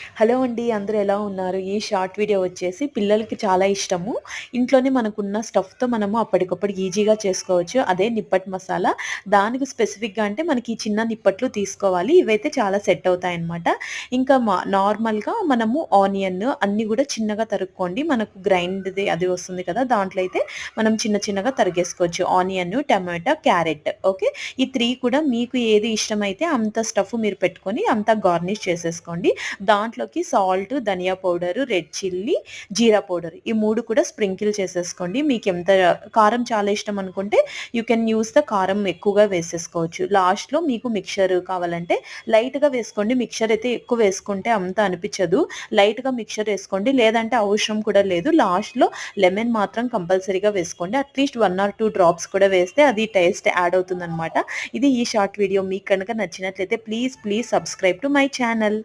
Hello అండి. అందరూ ఎలా ఉన్నారు? ఈ షార్ట్ వీడియో వచ్చేసి పిల్లలకి చాలా ఇష్టము. ఇంట్లోనే మనకున్న స్టఫ్‌తో మనము అప్పటికప్పుడు ఈజీగా చేసుకోవచ్చు. అదే నిప్పటి మసాలా. దానికి స్పెసిఫిక్‌గా అంటే మనకి ఈ చిన్న నిప్పట్లు తీసుకోవాలి. ఇవైతే చాలా సెట్ అవుతాయన్నమాట. ఇంకా నార్మల్‌గా మనము ఆనియన్ అన్నీ గూడా చిన్నగా తరుక్కోండి. మనకు గ్రైండ్‌ది అది వస్తుంది కదా! దాంట్లో అయితే మనం చిన్న చిన్నగా తరిగేసుకోవచ్చు. ఆనియన్, టమాటా, క్యారెట్ ఓకే. ఈ 3 కూడా మీకు ఏది ఇష్టమైతే అంత స్టఫ్ మీరు పెట్టుకొని అంతా గార్నిష్ చేసేసుకోండి. దాంట్లోకి సాల్ట్, ధనియా పౌడరు, రెడ్ చిల్లీ, జీరా పౌడర్ ఈ 3 కూడా స్ప్రింకిల్ చేసేసుకోండి. మీకెంత కారం చాలా ఇష్టం అనుకుంటే యూ కెన్ యూజ్ ద కారం ఎక్కువగా వేసేసుకోవచ్చు. లాస్ట్‌లో మీకు మిక్స్చర్ కావాలంటే లైట్‌గా వేసుకోండి. మిక్స్చర్ అయితే ఎక్కువ వేసుకుంటే అంత అనిపిచ్చదు. లైట్‌గా మిక్స్చర్ ఏసుకోండి. లేదంటే అవసరం కూడా లేదు. లాస్ట్‌లో లెమన్ మాత్రం కంపల్సరీగా వేసుకోండి. అట్‌లీస్ట్ 1 ఆర్ 2 డ్రాప్స్ కూడా వేస్తే అది టేస్ట్ యాడ్ అవుతుందనమాట. ఇది ఈ షార్ట్ వీడియో మీకు గనక నచ్చినట్లయితే please subscribe to my channel.